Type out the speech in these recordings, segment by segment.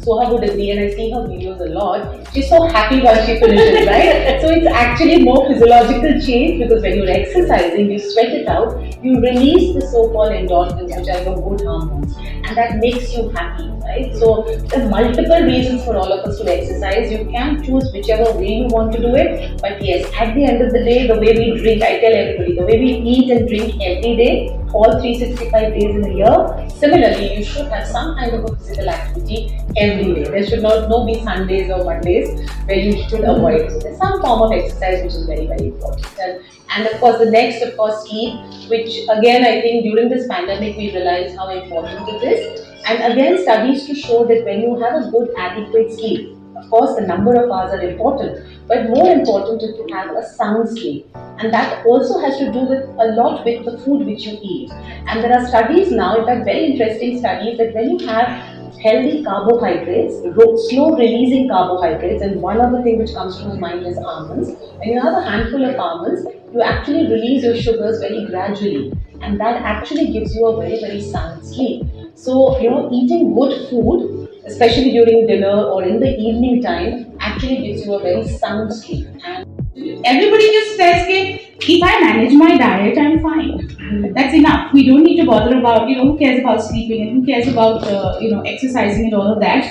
Soha would agree, and I see her videos a lot. She's so happy while she finishes, right? So it's actually more physiological change because when you're exercising, you sweat it out, you release the so-called endorphins, which are your good hormones, and that makes you happy, right? So there are multiple reasons for all of us to exercise. You can choose whichever way you want to do it, but yes, at the end of the day, the way we drink, I tell everybody, the way we eat and drink every day, all 365 days in a year, similarly, you should have some kind of a physical activity every day. There should not no be Sundays or Mondays where you should avoid. So there's some form of exercise which is very, very important. And of course, the next, of course, sleep, which again, I think during this pandemic, we realized how important it is. And again, studies to show that when you have a good, adequate sleep, of course, the number of hours are important, but more important is to have a sound sleep. And that also has to do with a lot with the food which you eat. And there are studies now, in fact, very interesting studies, that when you have healthy carbohydrates, slow releasing carbohydrates, and one other thing which comes to my mind is almonds. When you have a handful of almonds, you actually release your sugars very gradually, and that actually gives you a very, very sound sleep. So, eating good food, especially during dinner or in the evening time, actually gives you a very sound sleep. And everybody just says, if I manage my diet, I'm fine. That's enough. We don't need to bother about, who cares about sleeping and who cares about, exercising and all of that.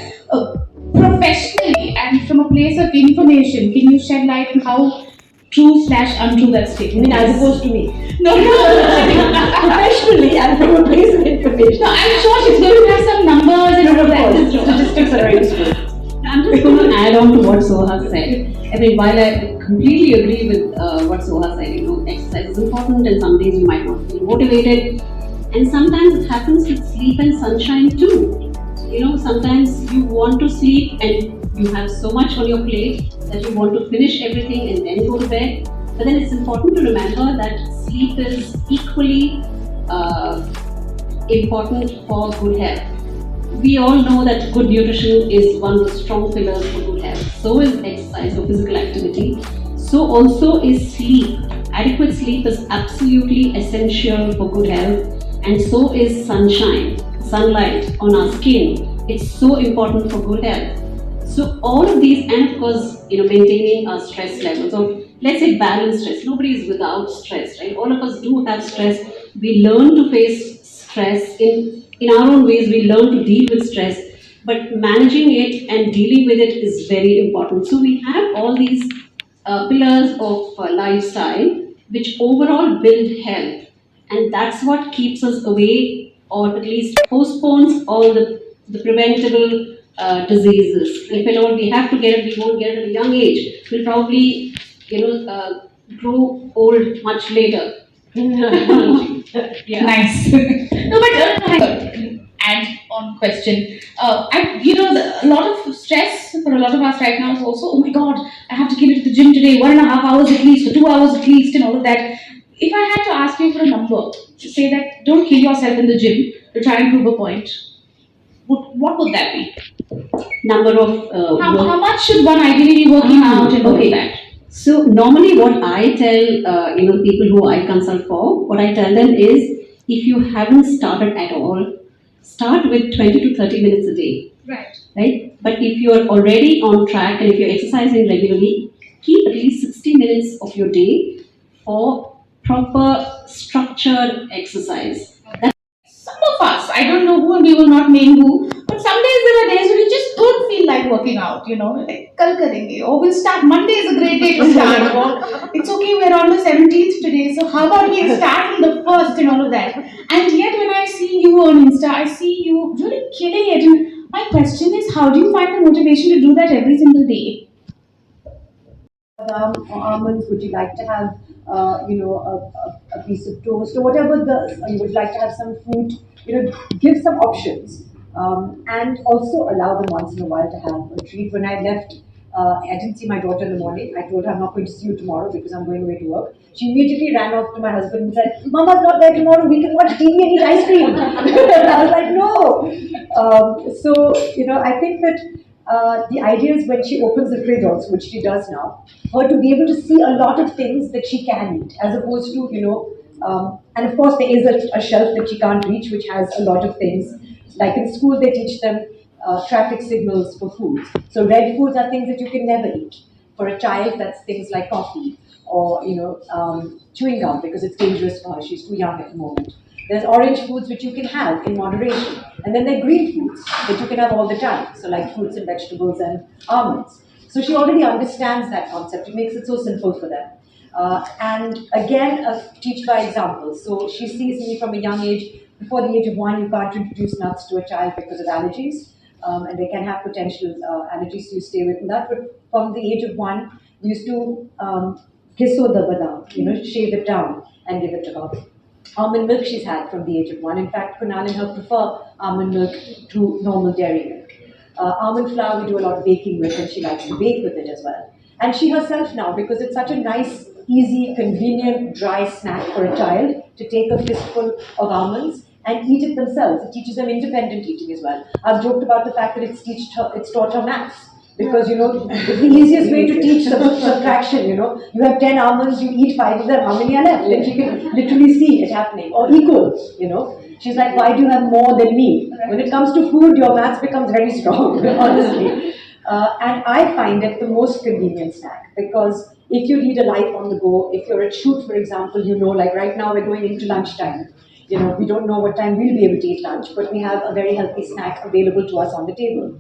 Professionally and from a place of information, can you shed light on how true slash untrue that statement as is? opposed to me. No, Professionally and from a place of information. no, I'm sure she's going to have some numbers and all of that. Statistics are very useful. I'm just going to add on to what Soha said. I mean, while I completely agree with what Soha said, exercise is important, and some days you might not feel motivated, and sometimes it happens with sleep and sunshine too. Sometimes you want to sleep and you have so much on your plate that you want to finish everything and then go to bed. But then it's important to remember that sleep is equally important for good health. We all know that good nutrition is one of the strong pillars for good health. So is exercise or physical activity. So also is sleep. Adequate sleep is absolutely essential for good health, and so is sunlight on our skin. It's so important for good health. So all of these, and of course, maintaining our stress levels, or let's say balanced stress. Nobody is without stress, right? All of us do have stress. We learn to face stress in our own ways. We learn to deal with stress, but managing it and dealing with it is very important. So we have all these pillars of lifestyle which overall build health, and that's what keeps us away, or at least postpones all the preventable diseases. If at all we have to get it, we won't get it at a young age. We'll probably, grow old much later. Yeah. Nice. No, but add on question. A lot of stress for a lot of us right now is also, oh my God, I have to get into the gym today, 1.5 hours at least, or 2 hours at least, and all of that. If I had to ask you for a number to say that don't kill yourself in the gym to try and prove a point, what would that be? Number of how much should one ideally be working out and all of that? So normally, what I tell people who I consult for, what I tell them is, if you haven't started at all, start with 20 to 30 minutes a day. Right. Right. But if you are already on track and if you're exercising regularly, keep at least 60 minutes of your day for proper structured exercise. Some of us, I don't know who, and we will not name who, but some days there are days when you just don't feel like working out, like kal karenge, or we'll start. Monday is a great day to start. Or it's okay, we're on the 17th today, so how about we start on the 1st and all of that. And yet when I see you on Insta, I see you really killing it. And my question is, how do you find the motivation to do that every single day? Badam or almonds? Would you like to have, a piece of toast or whatever you would like to have some fruit? Give some options, and also allow them once in a while to have a treat. When I left, I didn't see my daughter in the morning. I told her I'm not going to see you tomorrow because I'm going away to work. She immediately ran off to my husband and said, "Mama's not there tomorrow. We can watch TV and eat ice cream." I was like, "No." I think that the idea is when she opens the fridge also, which she does now, her to be able to see a lot of things that she can eat, as opposed to, and of course there is a shelf that she can't reach, which has a lot of things. Like in school, they teach them traffic signals for foods. So red foods are things that you can never eat. For a child, that's things like coffee or chewing gum because it's dangerous for her. She's too young at the moment. There's orange foods which you can have in moderation, and then there are green foods that you can have all the time. So like fruits and vegetables and almonds. So she already understands that concept. It makes it so simple for them. And again, teach by example. So she sees me from a young age. Before the age of 1, you can't introduce nuts to a child because of allergies, and they can have potential allergies, so you stay away from that. But from the age of 1, we used to kisso the badam, shave it down and give it to her. Almond milk she's had from the age of 1. In fact, Kunal and her prefer almond milk to normal dairy milk. Almond flour we do a lot of baking with, and she likes to bake with it as well. And she herself now, because it's such a nice, easy, convenient, dry snack for a child to take a fistful of almonds and eat it themselves. It teaches them independent eating as well. I've joked about the fact that it's taught her maths. Because it's the easiest way to teach subtraction. You have 10 almonds, you eat 5 of them. How many are left? Then she can literally see it happening. Or equal. She's like, why do you have more than me? When it comes to food, your maths becomes very strong, honestly. And I find it the most convenient snack because if you lead a life on the go, if you're at shoot, for example, like right now we're going into lunchtime. We don't know what time we'll be able to eat lunch, but we have a very healthy snack available to us on the table.